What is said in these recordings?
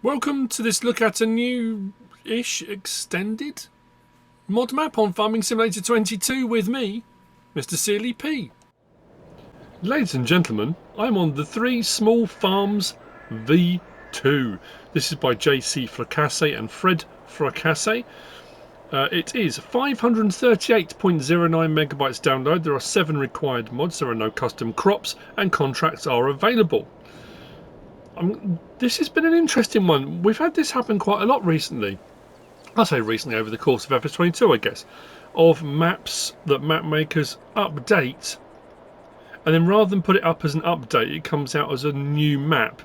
Welcome to this look at a new-ish extended mod map on Farming Simulator 22 with me, MrSealyp. Ladies and gentlemen, I'm on the Three Small Farms V2. This is by JC Fra-Cassés and Fred Fra-Cassés. It is 538.09 megabytes download. There are 7 required mods. There are no custom crops and contracts are available. This has been an interesting one. We've had this happen quite a lot recently. I say recently, over the course of FS22, I guess, of maps that map makers update, and then rather than put it up as an update, it comes out as a new map,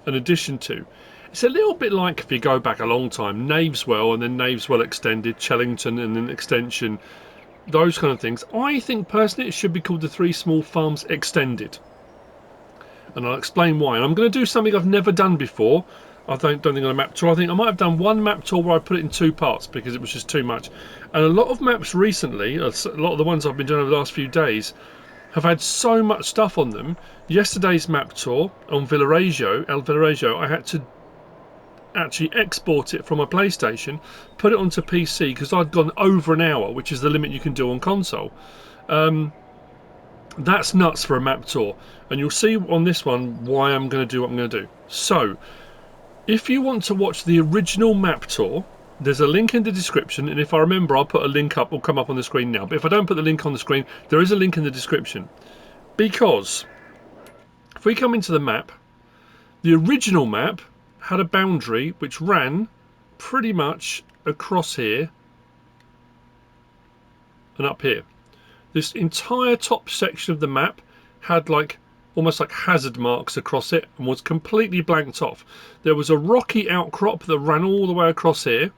an addition to. It's a little bit like, if you go back a long time, Knaveswell and then Knaveswell Extended, Chellington and then Extension, those kind of things. I think personally it should be called the Three Small Farms Extended. And I'll explain why. And I'm going to do something I've never done before. I don't think on a map tour. I think I might have done one map tour where I put it in 2 parts because it was just too much. And a lot of maps recently, a lot of the ones I've been doing over the last few days, have had so much stuff on them. Yesterday's map tour on Villarejo, I had to actually export it from my PlayStation, put it onto PC because I'd gone over an hour, which is the limit you can do on console. That's nuts for a map tour, and you'll see on this one why I'm going to do what I'm going to do. So, if you want to watch the original map tour, there's a link in the description, and if I remember I'll put a link up, will come up on the screen now, but if I don't put the link on the screen, there is a link in the description. Because, if we come into the map, the original map had a boundary which ran pretty much across here and up here. This entire top section of the map had almost like hazard marks across it and was completely blanked off. There was a rocky outcrop that ran all the way across here.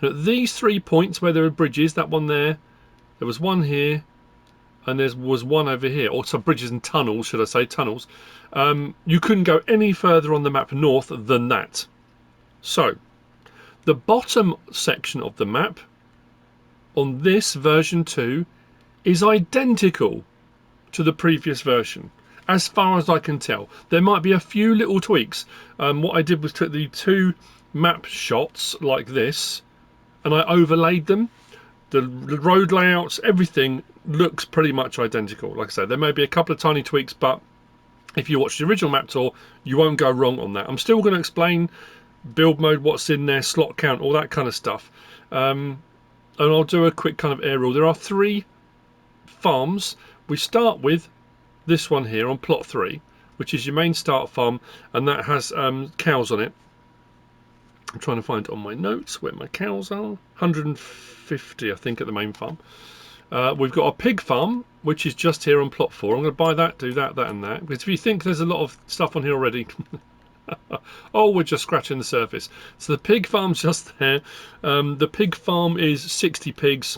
And at these 3 points where there are bridges, that one there was one here, and there was one over here. Also bridges and tunnels, should I say, tunnels. You couldn't go any further on the map north than that. So, the bottom section of the map on this version 2 is identical to the previous version, as far as I can tell. There might be a few little tweaks. What I did was took the 2 map shots like this, and I overlaid them. The road layouts, everything looks pretty much identical. Like I said, there may be a couple of tiny tweaks, but if you watch the original map tour, you won't go wrong on that. I'm still going to explain build mode, what's in there, slot count, all that kind of stuff. And I'll do a quick kind of aerial. There are 3 farms. We start with this one here on plot 3, which is your main start farm, and that has cows on it. I'm trying to find on my notes where my cows are. 150 I think at the main farm. We've got a pig farm which is just here on plot 4. I'm going to buy that, do that, that and that, because if you think there's a lot of stuff on here already, oh, we're just scratching the surface. So the pig farm's just there. The pig farm is 60 pigs.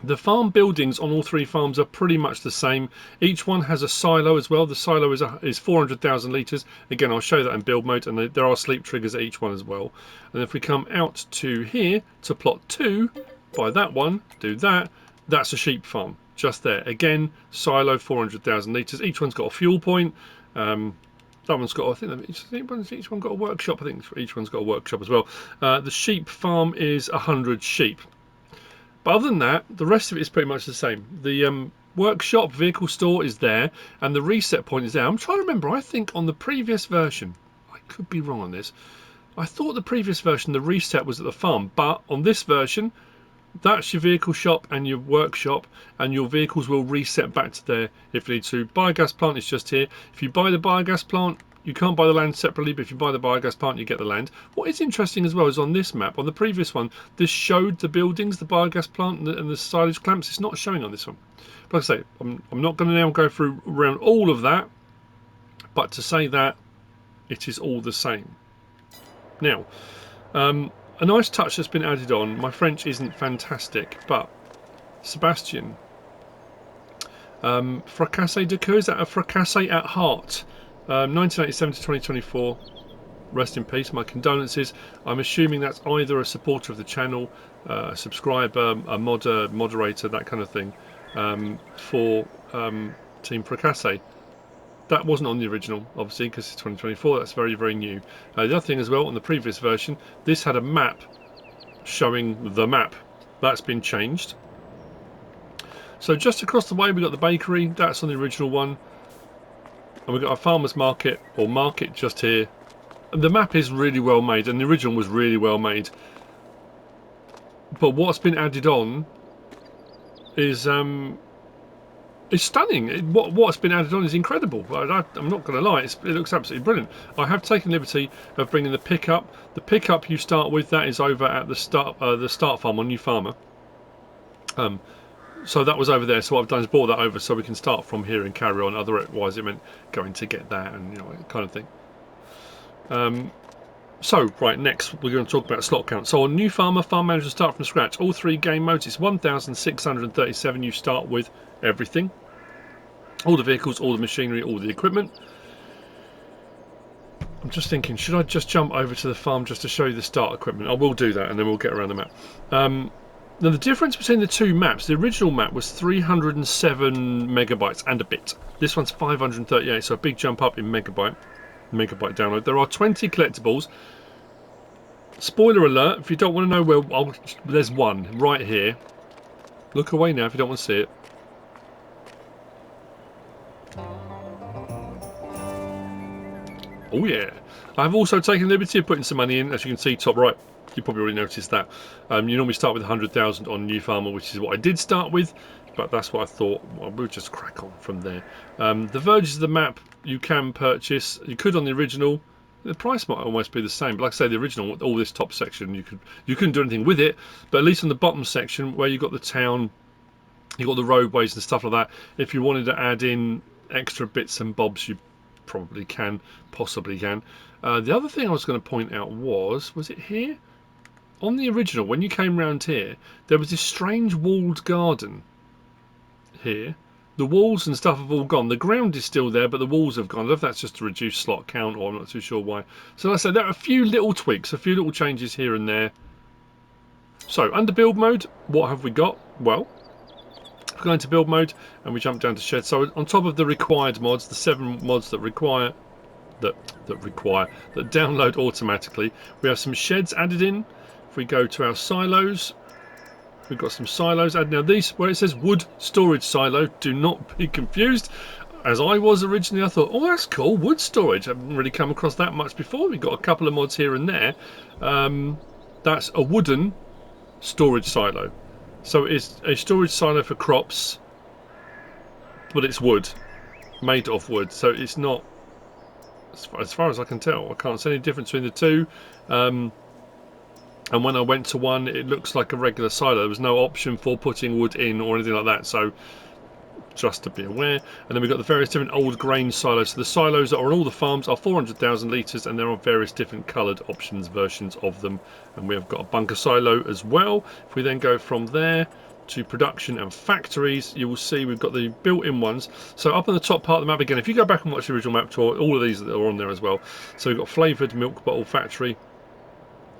The farm buildings on all 3 farms are pretty much the same. Each one has a silo as well. The silo is 400,000 litres. Again, I'll show that in build mode, and there are sleep triggers at each one as well. And if we come out to here, to plot 2, buy that one, do that, that's a sheep farm, just there. Again, silo, 400,000 litres. Each one's got a fuel point. That one's got, I think each one got a workshop. I think each one's got a workshop as well. The sheep farm is 100 sheep. But other than that, the rest of it is pretty much the same. The workshop vehicle store is there, and the reset point is there. I'm trying to remember, I think on the previous version, I could be wrong on this, I thought the previous version, the reset was at the farm, but on this version, that's your vehicle shop and your workshop, and your vehicles will reset back to there if you need to. Biogas plant is just here. If you buy the biogas plant, you can't buy the land separately, but if you buy the biogas plant, you get the land. What is interesting as well is on this map, on the previous one, this showed the buildings, the biogas plant and the silage clamps. It's not showing on this one. But like I say, I'm not going to now go through around all of that, but to say that it is all the same. Now, a nice touch that's been added on. My French isn't fantastic, but Sebastian, Fra-Cassés de Coeur, is that a Fra-Cassés at heart? 1987 to 2024, rest in peace, my condolences. I'm assuming that's either a supporter of the channel, a subscriber, a moderator, that kind of thing, for Team Fra-Cassés. That wasn't on the original, obviously, because it's 2024. That's very, very new. The other thing as well, on the previous version, this had a map showing the map. That's been changed. So just across the way, we've got the bakery. That's on the original one. And we've got our farmer's market, or market just here. And the map is really well made, and the original was really well made. But what's been added on is stunning. What's been added on is incredible. I'm not going to lie, it looks absolutely brilliant. I have taken liberty of bringing the pickup. The pickup you start with, that is over at the start farm on New Farmer. So that was over there. So what I've done is brought that over so we can start from here and carry on. Otherwise, it meant going to get that and kind of thing. So, right, next we're going to talk about slot count. So on New Farmer, Farm Manager start from scratch. All 3 game modes, it's 1,637. You start with everything. All the vehicles, all the machinery, all the equipment. I'm just thinking, should I just jump over to the farm just to show you the start equipment? I will do that and then we'll get around the map. Now the difference between the two maps, the original map was 307 megabytes and a bit. This one's 538, so a big jump up in megabyte download. There are 20 collectibles. Spoiler alert, if you don't want to know where, there's one right here. Look away now if you don't want to see it. Oh yeah. I've also taken the liberty of putting some money in, as you can see top right. You probably already noticed that. You normally start with 100,000 on New Farmer, which is what I did start with, but that's what I thought. Well, we'll just crack on from there. The verges of the map you can purchase. You could on the original. The price might almost be the same, but like I say, the original, all this top section, you couldn't do anything with it. But at least on the bottom section, where you got the town, you got the roadways and stuff like that. If you wanted to add in extra bits and bobs, you probably can, possibly can. The other thing I was going to point out was it here? On the original, when you came round here, there was this strange walled garden here. The walls and stuff have all gone. The ground is still there, but the walls have gone. I don't know if that's just to reduce slot count, or I'm not too sure why. So like I said, there are a few little tweaks, a few little changes here and there. So, under build mode, what have we got? Well, we go into build mode, and we jump down to shed. So on top of the required mods, the 7 mods that download automatically, we have some sheds added in. If we go to our silos, we've got some silos added. Now these, where it says wood storage silo, do not be confused. As I was originally, I thought, oh, that's cool, wood storage. I haven't really come across that much before. We've got a couple of mods here and there. That's a wooden storage silo. So it's a storage silo for crops, but it's wood, made of wood. So it's not, as far as I can tell, I can't see any difference between the two. And when I went to one, it looks like a regular silo. There was no option for putting wood in or anything like that. So just to be aware. And then we've got the various different old grain silos. So the silos that are on all the farms are 400,000 litres, and there are various different coloured options versions of them. And we have got a bunker silo as well. If we then go from there to production and factories, you will see we've got the built-in ones. So up on the top part of the map, again, if you go back and watch the original map tour, all of these are on there as well. So we've got flavoured milk bottle factory.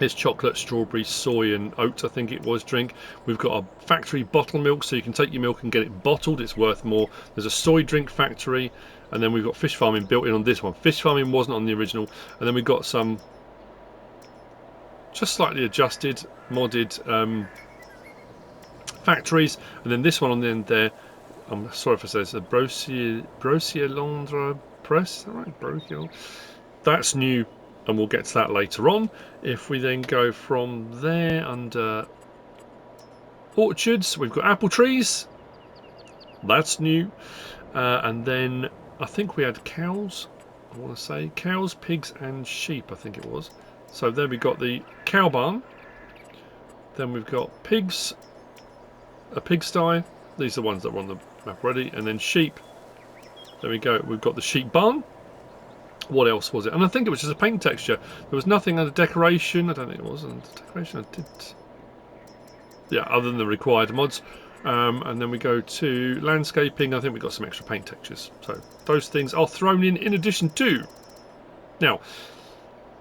Here's chocolate, strawberry, soy and oat, I think it was, drink. We've got a factory Bottlemilk, so you can take your milk and get it bottled. It's worth more. There's a soy drink factory. And then we've got fish farming built in on this one. Fish farming wasn't on the original. And then we've got some just slightly adjusted, modded factories. And then this one on the end there, I'm sorry if I say it's a Brocielandra Press. Is that right? Brocielandra. That's new. And we'll get to that later on. If we then go from there under orchards, we've got apple trees. That's new. And then I think we had cows. I want to say cows, pigs and sheep, I think it was. So there we got the cow barn. Then we've got pigs, a pigsty. These are the ones that are on the map already. And then sheep. There we go. We've got the sheep barn. What else was it? And I think it was just a paint texture. There was nothing under decoration. I don't think it was under decoration. I did. Yeah, other than the required mods. And then we go to landscaping. I think we got some extra paint textures. So those things are thrown in addition to. Now,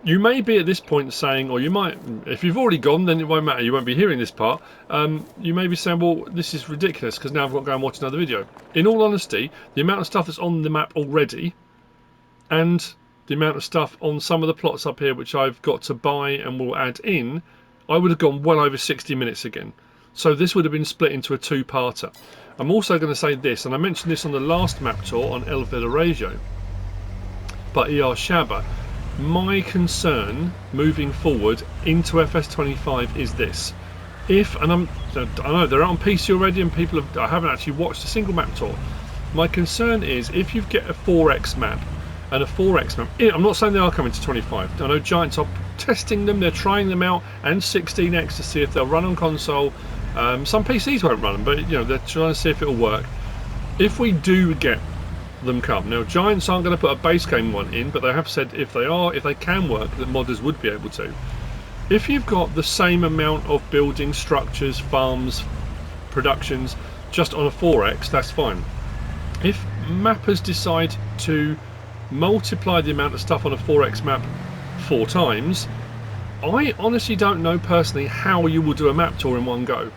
you may be at this point saying, or you might, if you've already gone, then it won't matter. You won't be hearing this part. You may be saying, well, this is ridiculous because now I've got to go and watch another video. In all honesty, the amount of stuff that's on the map already and the amount of stuff on some of the plots up here which I've got to buy and will add in, I would have gone well over 60 minutes again. So this would have been split into a two-parter. I'm also going to say this, and I mentioned this on the last map tour on El Villarejo, but ER Shaba, my concern moving forward into FS25 is this. I know they're out on PC already and I haven't actually watched a single map tour. My concern is if you get a 4X map, and a 4X map, I'm not saying they are coming to 25. I know Giants are testing them, they're trying them out, and 16X to see if they'll run on console. Some PCs won't run them, but they're trying to see if it'll work. If we do get them come, now Giants aren't going to put a base game one in, but they have said if they can work, that modders would be able to. If you've got the same amount of building structures, farms, productions, just on a 4X, that's fine. If mappers decide to multiply the amount of stuff on a 4X map 4 times, I honestly don't know personally how you will do a map tour in one go.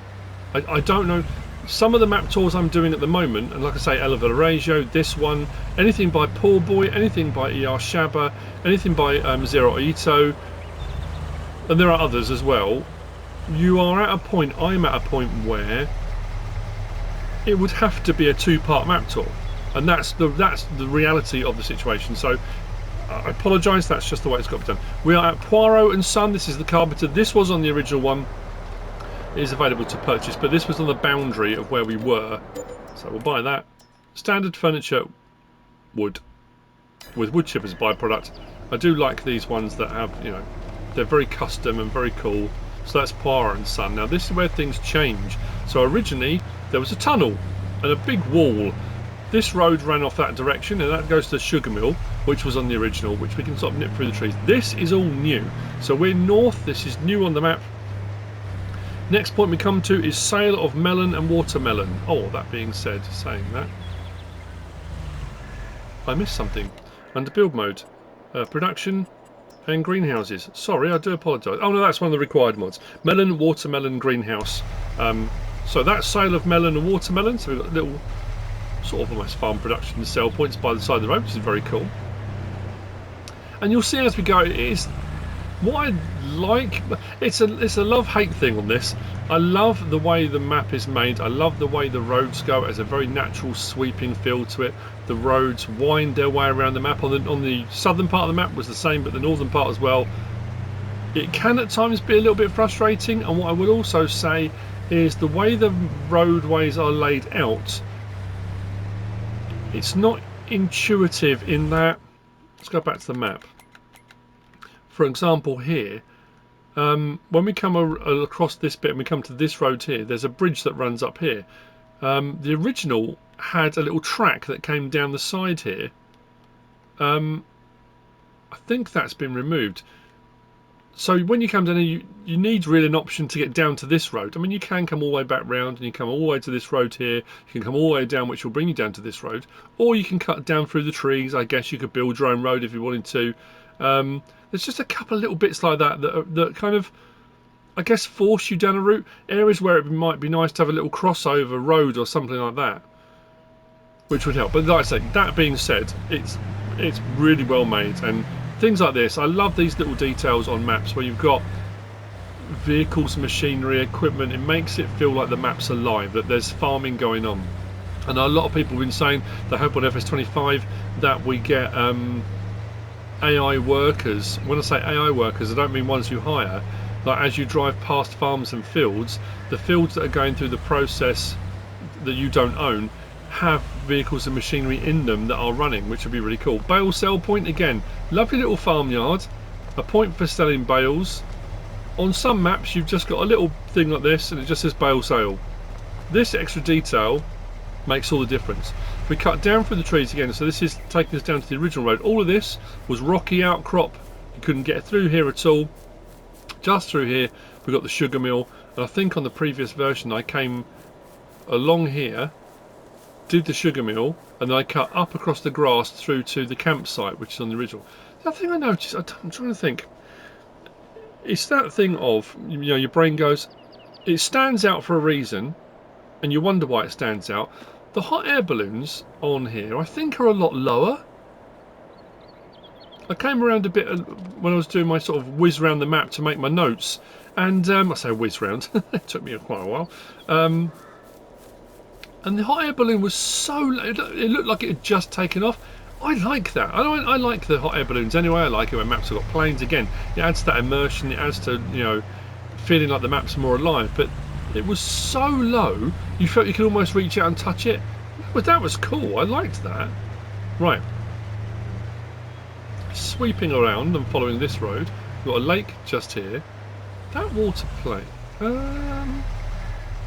I don't know. Some of the map tours I'm doing at the moment, and like I say, El Villarejo, this one, anything by Poor Boy, anything by ER Shaba, anything by Zero Ito, and there are others as well, you are at a point, I'm at a point where it would have to be a 2-part map tour, and that's the reality of the situation. So I apologise, that's just the way it's got to be done. We are at Poirot and Son. This is the carpenter. This was on the original one. It is available to purchase, but this was on the boundary of where we were, so we'll buy that. Standard furniture wood with wood chip as a byproduct. I do like these ones that have, they're very custom and very cool. So that's Poirot and Son. Now this is where things change. So originally there was a tunnel and a big wall. This road ran off that direction, and that goes to the sugar mill, which was on the original, which we can sort of nip through the trees. This is all new. So we're north. This is new on the map. Next point we come to is sale of melon and watermelon. Oh, that being said, saying that, I missed something. Under build mode, production and greenhouses. Sorry, I do apologise. Oh no, that's one of the required mods. Melon, watermelon, greenhouse. So that's sale of melon and watermelon. So we've got little sort of almost farm production sell points by the side of the road, which is very cool. And you'll see as we go, it is what I like. It's a love-hate thing on this. I love the way the map is made. I love the way the roads go. It has a very natural sweeping feel to it. The roads wind their way around the map. On the southern part of the map was the same, but the northern part as well. It can at times be a little bit frustrating, and what I would also say is the way the roadways are laid out, it's not intuitive in that. Let's go back to the map. For example, here, when we come across this bit and we come to this road here, there's a bridge that runs up here. The original had a little track that came down the side here. I think that's been removed. So when you come down here, you need really an option to get down to this road. I mean, you can come all the way back round and you come all the way to this road here. You can come all the way down, which will bring you down to this road. Or you can cut down through the trees. I guess you could build your own road if you wanted to. There's just a couple of little bits like that kind of, I guess, force you down a route. Areas where it might be nice to have a little crossover road or something like that, which would help. But like I say, that being said, it's really well made, and things like this, I love these little details on maps where you've got vehicles, machinery, equipment. It makes it feel like the map's alive, that there's farming going on. And a lot of people have been saying they hope on FS25 that we get AI workers. When I say AI workers, I don't mean ones you hire. Like as you drive past farms and fields, the fields that are going through the process that you don't own have vehicles and machinery in them that are running, which would be really cool. Bale sell point, again, lovely little farmyard, a point for selling bales. On some maps you've just got a little thing like this and it just says bale sale. This extra detail makes all the difference. If we cut down through the trees again, so this is taking us down to the original road. All of this was rocky outcrop. You couldn't get through here at all. Just through here we've got the sugar mill, and I think on the previous version I came along here, did the sugar mill, and then I cut up across the grass through to the campsite, which is on the original. The other thing I noticed, I'm trying to think, it's that thing of, your brain goes, it stands out for a reason, and you wonder why it stands out. The hot air balloons on here, I think, are a lot lower. I came around a bit when I was doing my sort of whiz round the map to make my notes, and I say whiz round, it took me quite a while, and the hot air balloon was so low, it looked like it had just taken off. I like that. I like the hot air balloons anyway. I like it when maps have got planes. Again, it adds to that immersion, it adds to, you know, feeling like the map's more alive. But it was so low, you felt you could almost reach out and touch it. But that was cool. I liked that. Right. Sweeping around and following this road, we've got a lake just here. That water plane.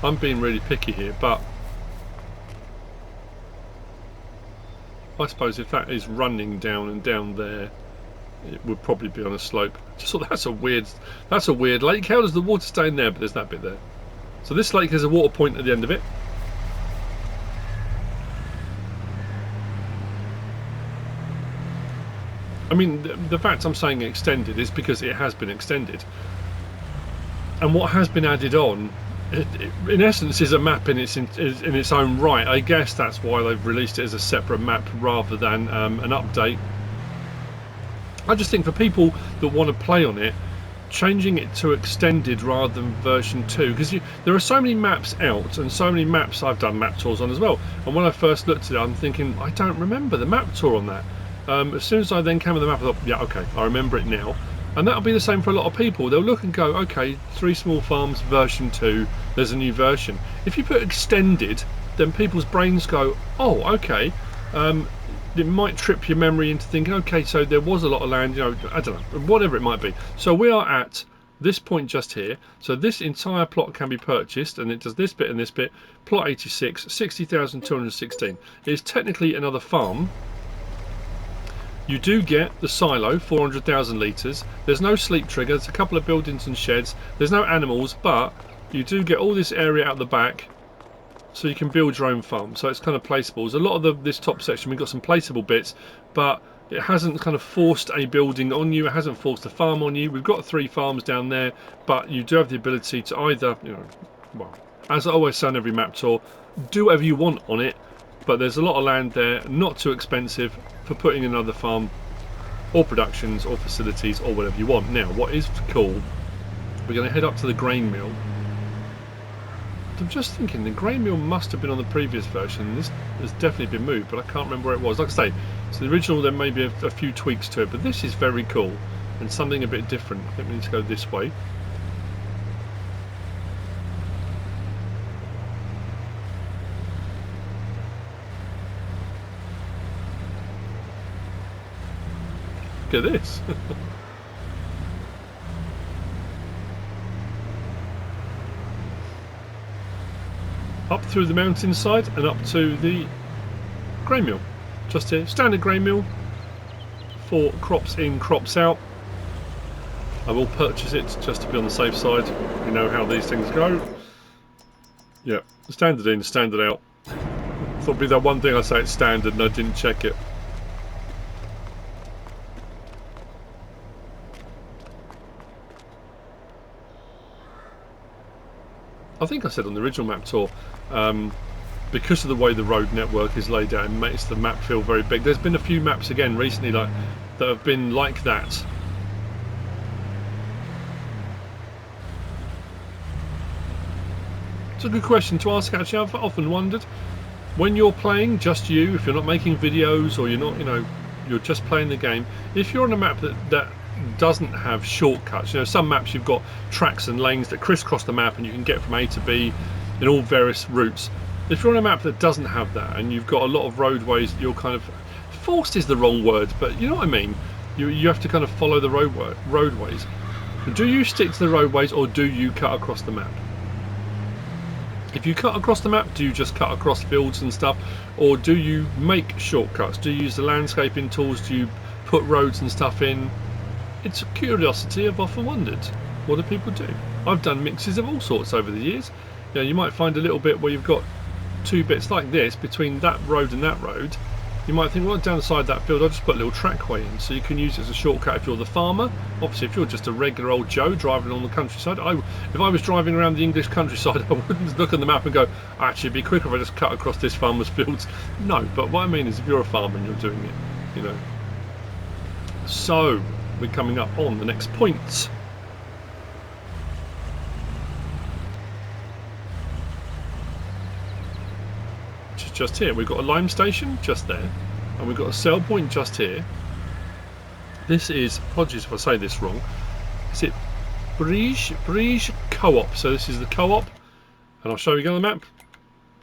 I'm being really picky here, but I suppose if that is running down and down there, it would probably be on a slope. Just thought that's a weird lake. How does the water stay in there? But there's that bit there. So this lake has a water point at the end of it. I mean, the fact I'm saying extended is because it has been extended. And what has been added on, in essence, is a map in its own right. I guess that's why they've released it as a separate map rather than an update. I just think for people that want to play on it, changing it to extended rather than version 2, because there are so many maps out and so many maps I've done map tours on as well. And when I first looked at it, I'm thinking, I don't remember the map tour on that. As soon as I then came with the map, I thought, yeah, okay, I remember it now. And that'll be the same for a lot of people. They'll look and go, okay, 3 Small Farms version 2, there's a new version. If you put extended, then people's brains go, oh, okay. It might trip your memory into thinking, okay, so there was a lot of land, you know, I don't know, whatever it might be. So we are at this point just here. So this entire plot can be purchased, and it does this bit and this bit. Plot 86, 60,216. It is technically another farm. You do get the silo, 400,000 litres. There's no sleep trigger. There's a couple of buildings and sheds. There's no animals, but you do get all this area out the back, so you can build your own farm. So it's kind of placeables. A lot of this top section, we've got some placeable bits, but it hasn't kind of forced a building on you. It hasn't forced a farm on you. We've got 3 farms down there, but you do have the ability to either, you know, well, as I always say on every map tour, do whatever you want on it. But there's a lot of land there, not too expensive for putting another farm or productions or facilities or whatever you want. Now, what is cool, we're going to head up to the grain mill. I'm just thinking, the grain mill must have been on the previous version. This has definitely been moved, but I can't remember where it was. Like I say, so the original, there may be a few tweaks to it, but this is very cool and something a bit different. I think we need to go this way. Look at this. Up through the mountainside and up to the grain mill. Just here, standard grain mill for crops in, crops out. I will purchase it just to be on the safe side. You know how these things go. Yeah, standard in, standard out. Thought it'd be that one thing I say it's standard and I didn't check it. I think I said on the original map tour, because of the way the road network is laid out, it makes the map feel very big. There's been a few maps again recently that have been like that. It's a good question to ask, actually. I've often wondered, when you're playing, just you, if you're not making videos or you're not, you know, you're just playing the game, if you're on a map that doesn't have shortcuts, you know, some maps you've got tracks and lanes that crisscross the map and you can get from A to B in all various routes. If you're on a map that doesn't have that and you've got a lot of roadways that you're kind of forced is the wrong word, but you know what I mean, you have to kind of follow the roadways. Do you stick to the roadways or do you cut across the map? If you cut across the map, do you just cut across fields and stuff, or do you make shortcuts? Do you use the landscaping tools? Do you put roads and stuff in? It's a curiosity I've often wondered. What do people do? I've done mixes of all sorts over the years. You know, you might find a little bit where you've got 2 bits like this between that road and that road. You might think, well, down the side of that field, I'll just put a little trackway in, so you can use it as a shortcut if you're the farmer. Obviously, if you're just a regular old Joe driving on the countryside, if I was driving around the English countryside, I wouldn't look on the map and go, actually, it'd be quicker if I just cut across this farmer's fields. No, but what I mean is, if you're a farmer and you're doing it, you know. So we're coming up on the next point. Which is just here. We've got a lime station just there, and we've got a sell point just here. This is, apologies if I say this wrong, is it Brige Co-op? So this is the co-op, and I'll show you on the map.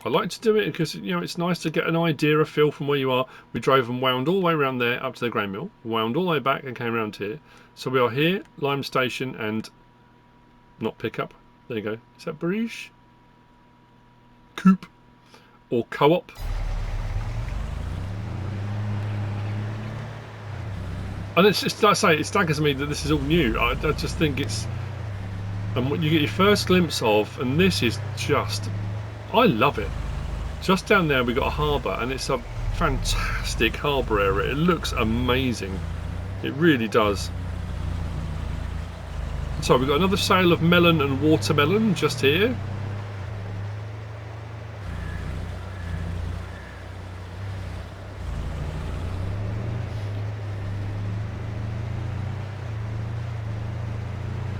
I like to do it because, you know, it's nice to get an idea, a feel from where you are. We drove and wound all the way around there up to the grain mill, wound all the way back and came around here. So we are here, lime station and not pickup. There you go. Is that Brige? Coop or co-op? And it's just, like I say, it staggers me that this is all new. I just think it's, and what you get your first glimpse of, and this is just, I love it. Just down there we've got a harbour, and it's a fantastic harbour area. It looks amazing. It really does. So we've got another sale of melon and watermelon just here.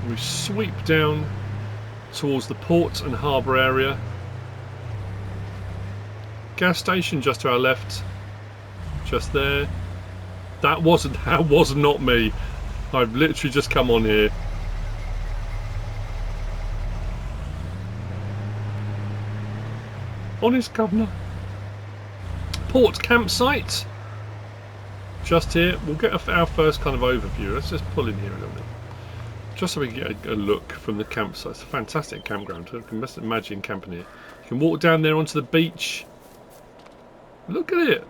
We sweep down towards the port and harbour area. Gas station just to our left, just there. That was not me. I've literally just come on here. Honest governor. Port campsite. Just here. We'll get our first kind of overview. Let's just pull in here a little bit, just so we can get a look from the campsite. It's a fantastic campground. You can just imagine camping here. You can walk down there onto the beach. Look at it.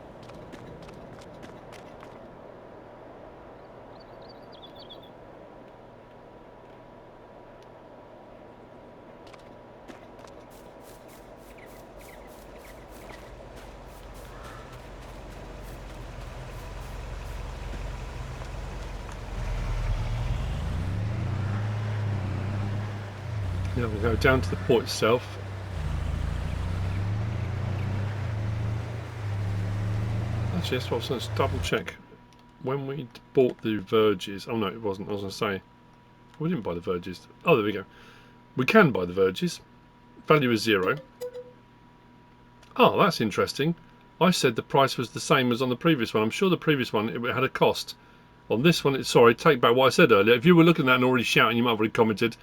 Now we'll go down to the port itself. Actually, that's what I was going to double check. When we bought the verges, oh no, it wasn't. I was going to say we didn't buy the verges. Oh, there we go. We can buy the verges. Value is 0. Oh, that's interesting. I said the price was the same as on the previous one. I'm sure the previous one it had a cost. On this one, sorry, take back what I said earlier. If you were looking at that and already shouting, you might have already commented.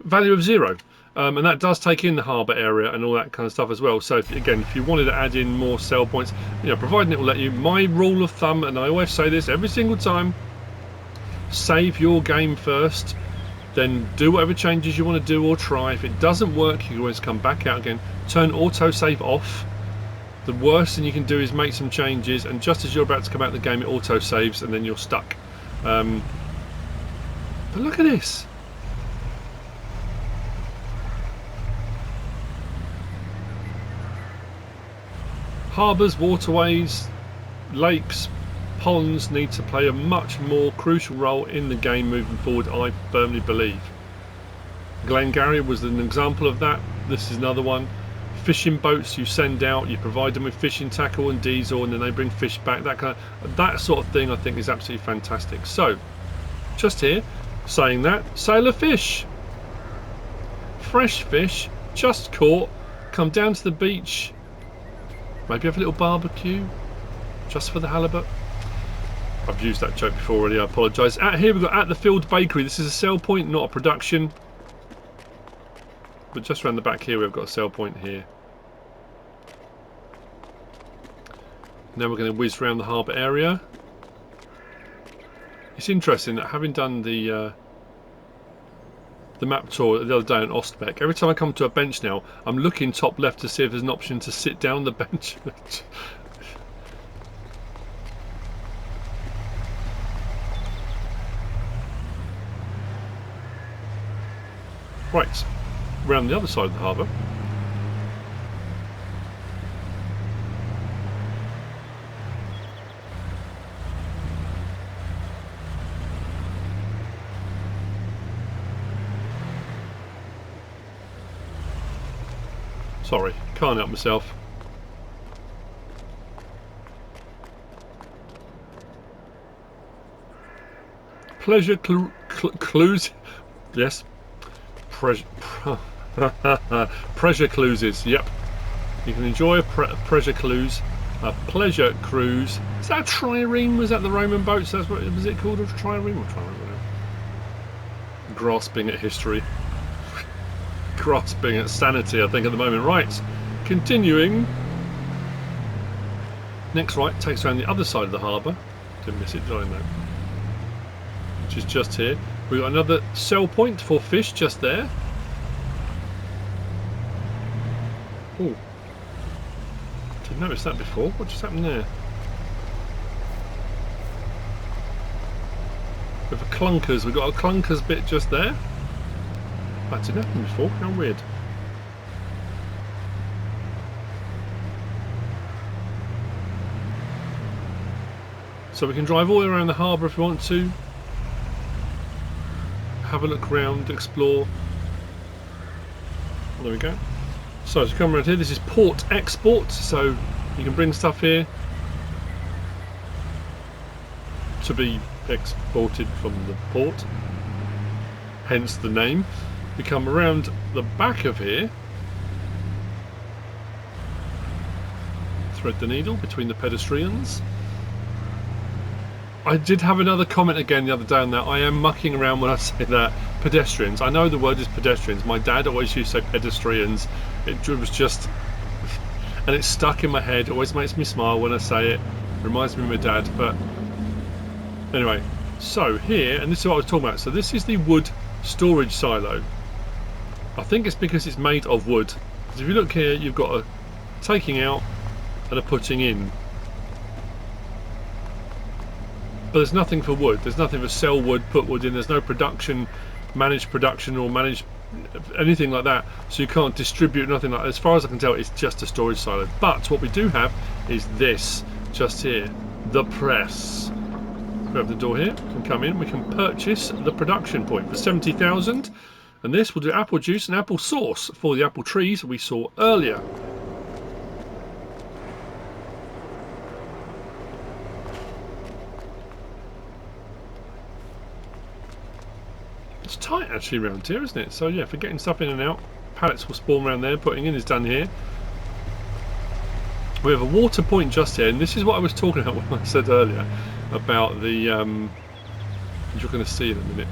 Value of 0. And that does take in the harbour area and all that kind of stuff as well. So if you wanted to add in more sell points, you know, providing it will let you, my rule of thumb, and I always say this every single time, save your game first, then do whatever changes you want to do or try. If it doesn't work, you can always come back out again. Turn autosave off. The worst thing you can do is make some changes, and just as you're about to come out of the game, it autosaves and then you're stuck. But look at this. Harbours, waterways, lakes, ponds need to play a much more crucial role in the game moving forward, I firmly believe. Glengarry was an example of that. This is another one. Fishing boats you send out, you provide them with fishing tackle and diesel, and then they bring fish back. That sort of thing I think is absolutely fantastic. So, just here, saying that, sale of fish. Fresh fish, just caught, come down to the beach. Maybe have a little barbecue, just for the halibut. I've used that joke before already, I apologise. Out here we've got At the Field Bakery. This is a sell point, not a production. But just around the back here we've got a sell point here. Now we're going to whiz around the harbour area. It's interesting that having done the map tour the other day on Ostbeck, every time I come to a bench now, I'm looking top left to see if there's an option to sit down the bench. Right, round the other side of the harbour. Sorry, can't help myself. pleasure clues. Yes. Pleasure cruises. Yep. You can enjoy a pleasure cruise. A pleasure cruise. Is that a trireme? Was that the Roman boats? That's what was it called? A trireme or trireme? Grasping at history. Grasping at sanity, I think, at the moment. Right. Continuing. Next right takes around the other side of the harbour. Didn't miss it, did I know? Which is just here. We've got another sell point for fish just there. Oh. Didn't notice that before. What just happened there? With the clunkers, we've got a clunkers bit just there. That didn't happen before. How weird. So we can drive all the way around the harbour if we want to. Have a look around, explore. There we go. So as you come around here, this is port export, so you can bring stuff here to be exported from the port, hence the name. We come around the back of here, thread the needle between the pedestrians. I did have another comment again the other day on that. I am mucking around when I say that. Pedestrians. I know the word is pedestrians. My dad always used to say pedestrians. It was just... and it's stuck in my head. It always makes me smile when I say it. Reminds me of my dad. But anyway, so here, and this is what I was talking about. So this is the wood storage silo. I think it's because it's made of wood. Because if you look here, you've got a taking out and a putting in. But there's nothing for wood. There's nothing for sell wood, put wood in. There's no production, managed production or managed anything like that. So you can't distribute nothing like that. As far as I can tell, it's just a storage silo. But what we do have is this just here, the press. We have the door here. We can come in. We can purchase the production point for 70,000, and this will do apple juice and apple sauce for the apple trees we saw earlier. It's tight actually around here, isn't it? So yeah, for getting stuff in and out, pallets will spawn around there. Putting in is done here. We have a water point just here, and this is what I was talking about when I said earlier about the you're going to see in a minute.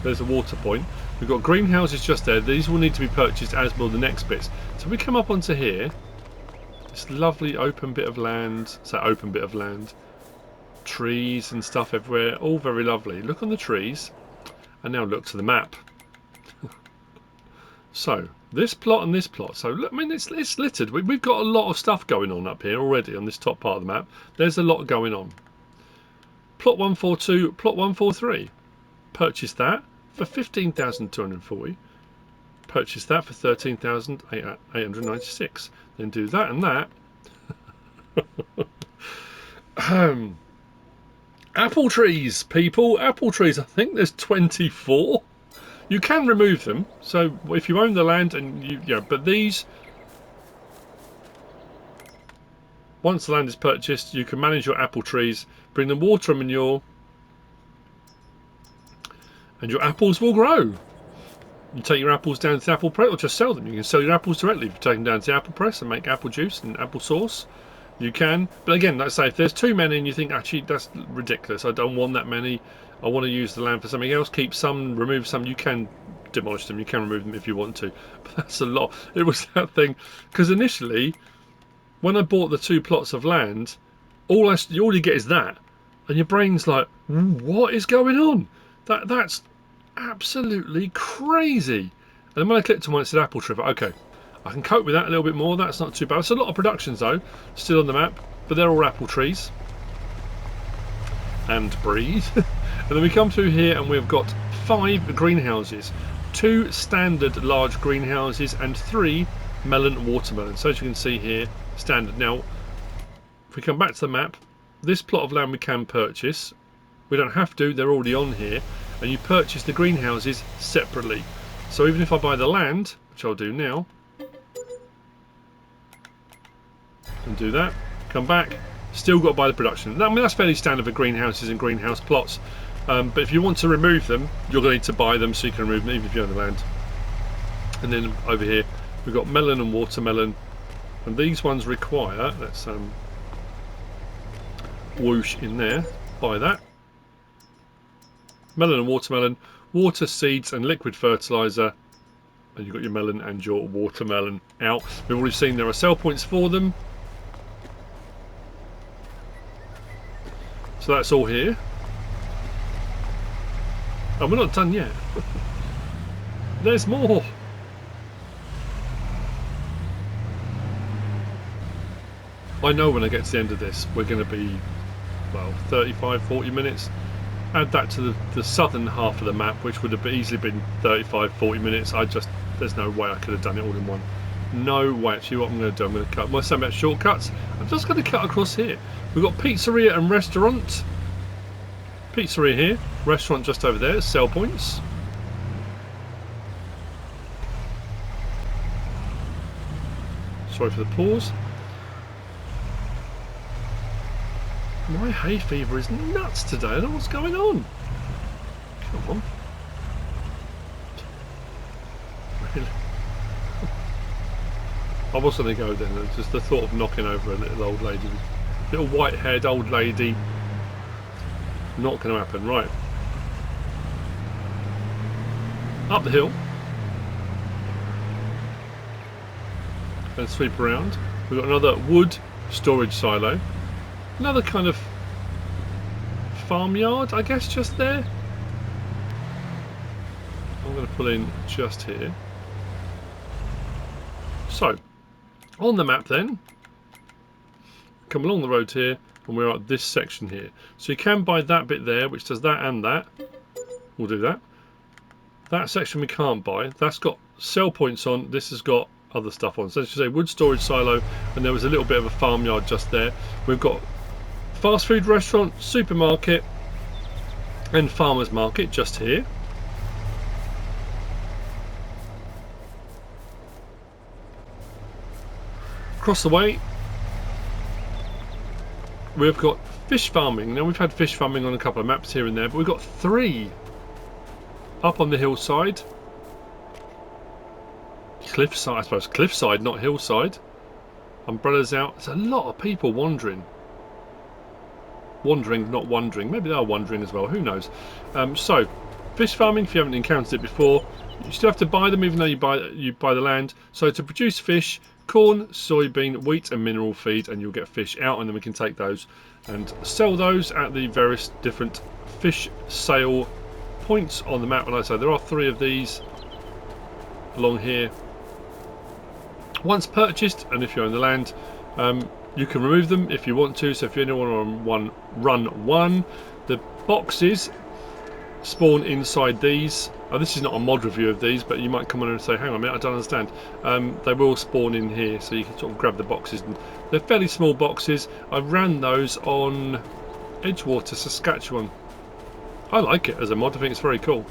There's a water point. We've got greenhouses just there. These will need to be purchased, as will the next bits. So we come up onto here, this lovely open bit of land. So open bit of land, trees and stuff everywhere, all very lovely. Look on the trees. And now look to the map. So this plot and this plot. So look, I mean, it's littered. We've got a lot of stuff going on up here already on this top part of the map. There's a lot going on. Plot 142, plot 143. Purchase that for 15,240. Purchase that for 13,896. Then do that and that. Apple trees, people. Apple trees. I think there's 24. You can remove them. So if you own the land and but these, once the land is purchased, you can manage your apple trees, bring them water and manure, and your apples will grow. You take your apples down to the apple press, or just sell them. You can sell your apples directly if you take them down to the apple press and make apple juice and apple sauce. You can, but again, like I say, if there's too many and you think actually that's ridiculous, I don't want that many, I want to use the land for something else, keep some, remove some, you can demolish them, you can remove them if you want to, but that's a lot. It was that thing, because initially when I bought the 2 plots of land, all you get is that, and your brain's like, what is going on? That's absolutely crazy. And then when I clicked on one, it said apple tree. Okay, I can cope with that a little bit more. That's not too bad. It's a lot of productions though, still on the map, but they're all apple trees. And breathe. And then we come through here and we've got 5 greenhouses, 2 standard large greenhouses and 3 melon watermelons. So as you can see here, standard. Now, if we come back to the map, this plot of land we can purchase. We don't have to, they're already on here, and you purchase the greenhouses separately. So even if I buy the land, which I'll do now, and do that, come back, still got to buy the production. I mean, that's fairly standard for greenhouses and greenhouse plots. But if you want to remove them, you're going to need to buy them so you can remove them even if you're on the land. And then over here we've got melon and watermelon, and these ones require, let's whoosh in there, buy that. Melon and watermelon, water, seeds and liquid fertilizer, and you've got your melon and your watermelon out. We've already seen there are sell points for them, so that's all here. And we're not done yet. There's more. I know when I get to the end of this we're going to be, well, 35-40 minutes. Add that to the southern half of the map, which would have easily been 35-40 minutes. There's no way I could have done it all in one. No way. Actually, what I'm going to do, I'm going to cut. When I say about shortcuts, I'm just going to cut across here. We've got pizzeria and restaurant. Pizzeria here, restaurant just over there, sell points. Sorry for the pause. My hay fever is nuts today. I don't know what's going on. Come on. Really? I was going to go then. Just the thought of knocking over a little old lady, little white-haired old lady. Not going to happen. Right. Up the hill. And sweep around. We've got another wood storage silo. Another kind of farmyard, I guess, just there. I'm going to pull in just here. So, on the map then, come along the road here, and we're at this section here. So you can buy that bit there, which does that and that. We'll do that. That section we can't buy. That's got sell points on. This has got other stuff on. So as you say, wood storage silo, and there was a little bit of a farmyard just there. We've got fast food restaurant, supermarket and farmers market just here. Across the way we've got fish farming. Now we've had fish farming on a couple of maps here and there, but we've got 3 up on the hillside. Cliffside, I suppose cliffside, not hillside. Umbrellas out. There's a lot of people wandering. Wandering, not wondering. Maybe they are wandering as well. Who knows? So, fish farming. If you haven't encountered it before, you still have to buy them, even though you buy the land. So to produce fish, corn, soybean, wheat, and mineral feed, and you'll get fish out, and then we can take those and sell those at the various different fish sale points on the map. And like I say, there are 3 of these along here. Once purchased, and if you're on the land, you can remove them if you want to. So if you're on run 1, the boxes spawn inside these. Oh, this is not a mod review of these, but you might come on and say, hang on a minute, I don't understand. They will spawn in here, so you can sort of grab the boxes. And they're fairly small boxes. I ran those on Edgewater, Saskatchewan. I like it as a mod. I think it's very cool.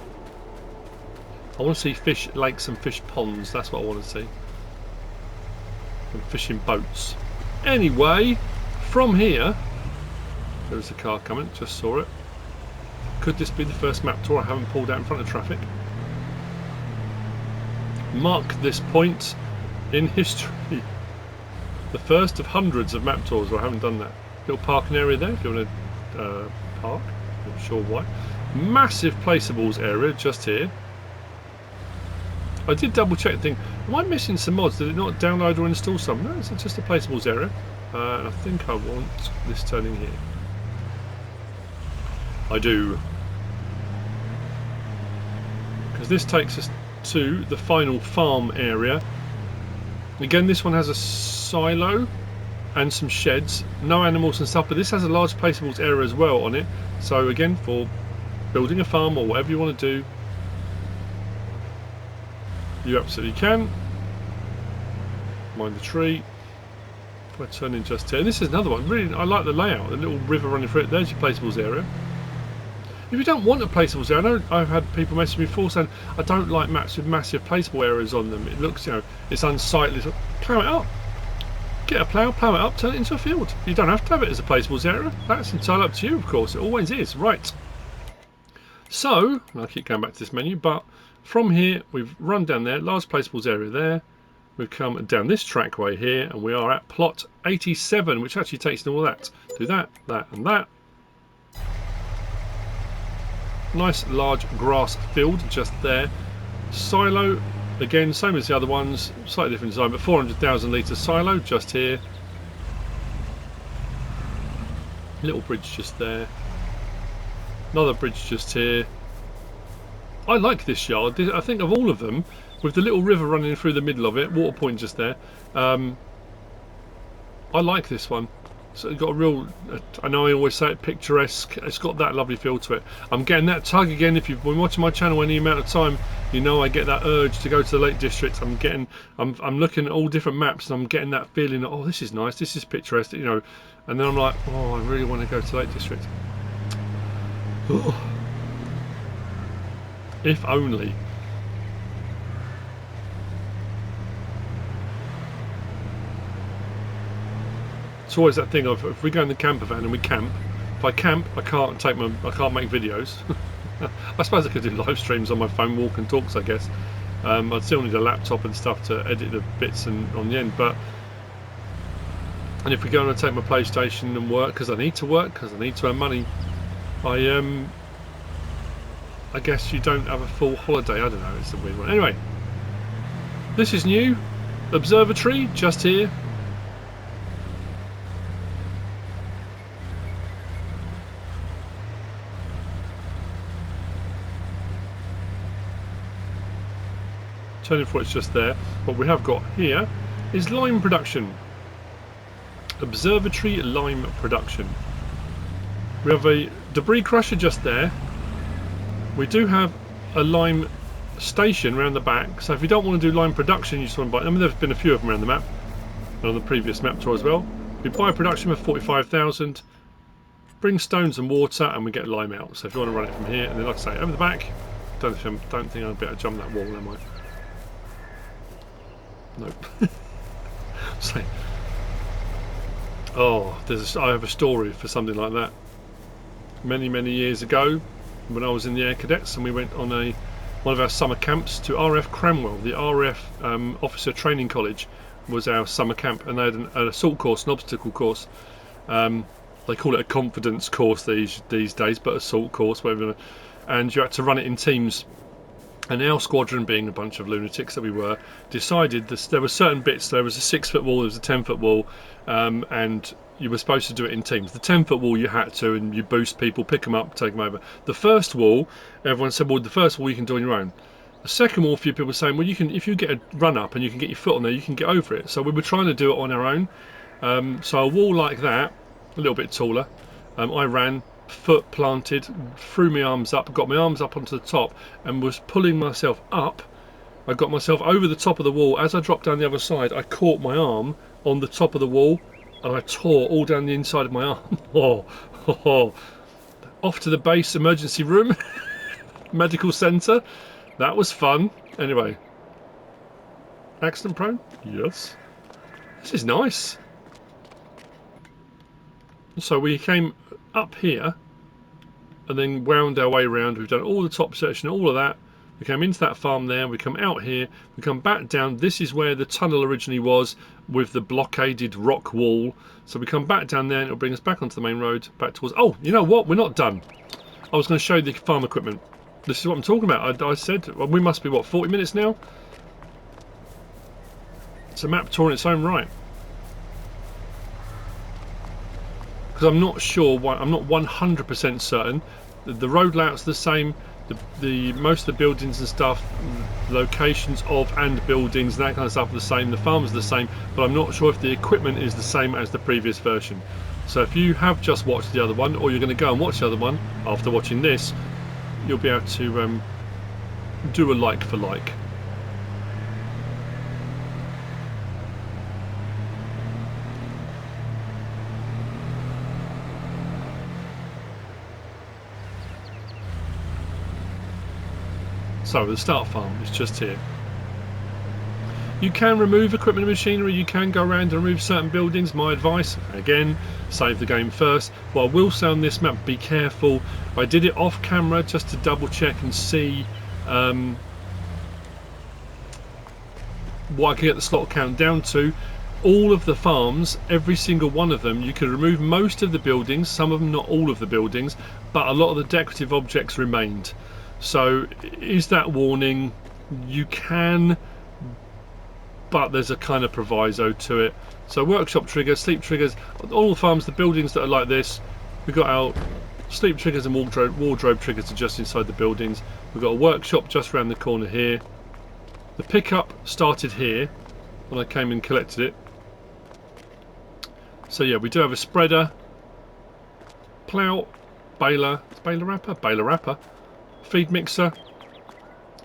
I want to see fish lakes and fish ponds. That's what I want to see. And fishing boats. Anyway, from here, there's a car coming, just saw it. Could this be the first map tour I haven't pulled out in front of traffic? Mark this point in history. The first of hundreds of map tours where I haven't done that. Little parking area there if you want to park, not sure why. Massive placeables area just here. I did double check the thing. Am I missing some mods? Did it not download or install some? No, it's just a placeables area. And I think I want this turning here. I do. Because this takes us to the final farm area. Again, this one has a silo and some sheds. No animals and stuff, but this has a large placeables area as well on it. So again, for building a farm or whatever you want to do, you absolutely can. Mind the tree. If I turn in just here, and this is another one. Really, I like the layout. The little river running through it. There's your placeables area. If you don't want a placeables area, I know I've had people message me before saying I don't like maps with massive placeable areas on them. It looks, you know, it's unsightly. So plough it up. Get a plough it up, turn it into a field. You don't have to have it as a placeables area. That's entirely up to you, of course. It always is. Right. So, I keep going back to this menu, but from here we've run down there, large placeables area there. We've come down this trackway here, and we are at plot 87, which actually takes in all that. Do that, that, and that. Nice large grass field just there. Silo, again, same as the other ones, slightly different design, but 400,000 litre silo just here. Little bridge just there. Another bridge just here. I like this yard. I think of all of them, with the little river running through the middle of it, water point just there. I like this one. So it's got a real, I know I always say it, picturesque. It's got that lovely feel to it. I'm getting that tug again. If you've been watching my channel any amount of time, you know I get that urge to go to the Lake District. I'm looking at all different maps, and I'm getting that feeling that, oh, this is nice, this is picturesque, you know. And then I'm like, oh, I really want to go to the Lake District. If only. It's always that thing of, if we go in the camper van and we camp, if I camp, I can't make videos. I suppose I could do live streams on my phone, walk and talks, I guess. I'd still need a laptop and stuff to edit the bits and on the end, and if we go and take my PlayStation and work, because I need to work, because I need to earn money, I guess you don't have a full holiday. I don't know, it's a weird one. Anyway, this is new. Observatory, just here. Turning for it's just there. What we have got here is lime production. Observatory lime production. We have a debris crusher just there. We do have a lime station around the back, so if you don't want to do lime production, you just want to buy. I mean, there's been a few of them around the map, and on the previous map tour as well. We buy production for 45,000, bring stones and water, and we get lime out. So if you want to run it from here, and then like I say, over the back, don't think I'd be able to jump that wall, am I? Nope. So, oh, I have a story for something like that. Many years ago, when I was in the Air Cadets, and we went on one of our summer camps to RF Cranwell, the RF Officer Training College was our summer camp, and they had an assault course, an obstacle course. They call it a confidence course these days, but assault course, whatever. And you had to run it in teams. And our squadron, being a bunch of lunatics that we were, decided that there were certain bits. There was a 6-foot wall, there was a 10-foot wall, and you were supposed to do it in teams. The 10-foot wall you had to, and you boost people, pick them up, take them over. The first wall, everyone said, well, the first wall you can do on your own. The second wall, a few people were saying, well, you can, if you get a run up and you can get your foot on there, you can get over it. So we were trying to do it on our own. So a wall like that, a little bit taller, I ran, foot planted, threw my arms up, got my arms up onto the top, and was pulling myself up. I got myself over the top of the wall. As I dropped down the other side, I caught my arm on the top of the wall, and I tore all down the inside of my arm. Off to the base emergency room, medical centre. That was fun. Anyway, accident prone? Yes. This is nice. So we came up here and then wound our way around. We've done all the top section, all of that. We came into that farm there, we come out here, we come back down. This is where the tunnel originally was, with the blockaded rock wall. So we come back down there, and it'll bring us back onto the main road, back towards... Oh, you know what? We're not done. I was going to show you the farm equipment. This is what I'm talking about. I said, well, we must be, what, 40 minutes now? It's a map tour in its own right. Because I'm not sure, I'm not 100% certain. The road layout's the same. The most of the buildings and stuff, locations of and buildings, that kind of stuff are the same. The farms are the same, but I'm not sure if the equipment is the same as the previous version. So if you have just watched the other one, or you're going to go and watch the other one after watching this, you'll be able to do a like for like. So the start farm is just here. You can remove equipment and machinery, you can go around and remove certain buildings. My advice, again, save the game first. What I will say on this map, be careful. I did it off camera just to double check and see what I could get the slot count down to. All of the farms, every single one of them, you could remove most of the buildings, some of them not all of the buildings, but a lot of the decorative objects remained. So is that warning? You can, but there's a kind of proviso to it. So workshop triggers, sleep triggers, all the farms, the buildings that are like this, we've got our sleep triggers and wardrobe triggers are just inside the buildings. We've got a workshop just around the corner here. The pickup started here when I came and collected it. So yeah, we do have a spreader, plough, baler, baler wrapper, feed mixer,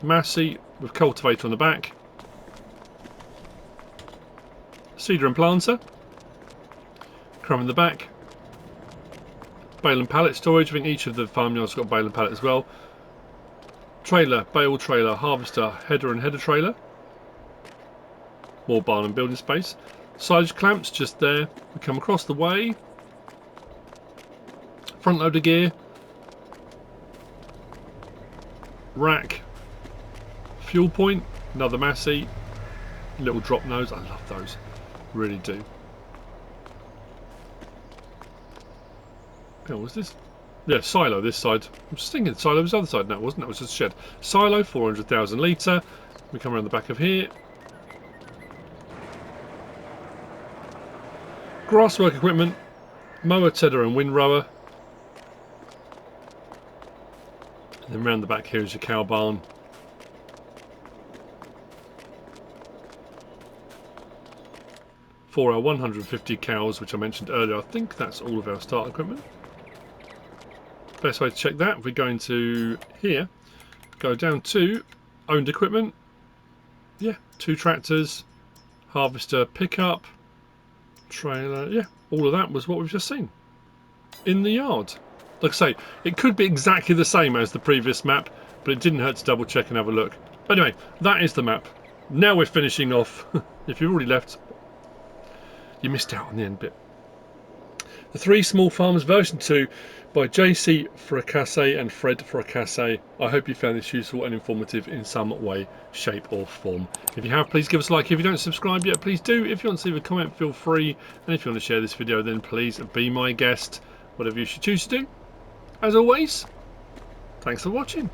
massey with cultivator on the back, seeder and planter, crumb in the back, bale and pallet storage. I think each of the farmyards got bale and pallet as well. Trailer, bale trailer, harvester, header and header trailer. More barn and building space. Silage clamps just there. We come across the way. Front loader gear. Rack. Fuel point. Another massey. Little drop nose. I love those. Really do. Oh, what's this? Yeah, silo this side. I'm just thinking silo was the other side. No, it wasn't. It was just a shed. Silo, 400,000 litre. We come around the back of here. Grasswork equipment. Mower, tedder and windrower. And then round the back here is your cow barn. For our 150 cows, which I mentioned earlier, I think that's all of our start equipment. Best way to check that, if we go into here, go down to owned equipment. Yeah, 2 tractors, harvester pickup, trailer. Yeah, all of that was what we've just seen in the yard. Like I say, it could be exactly the same as the previous map, but it didn't hurt to double check and have a look. Anyway, that is the map. Now we're finishing off. If you've already left, you missed out on the end bit. The 3 Small Farms version 2 by JC Fra-Cassés and Fred Fra-Cassés. I hope you found this useful and informative in some way, shape or form. If you have, please give us a like. If you don't subscribe yet, please do. If you want to leave a comment, feel free. And if you want to share this video, then please be my guest. Whatever you should choose to do. As always, thanks for watching.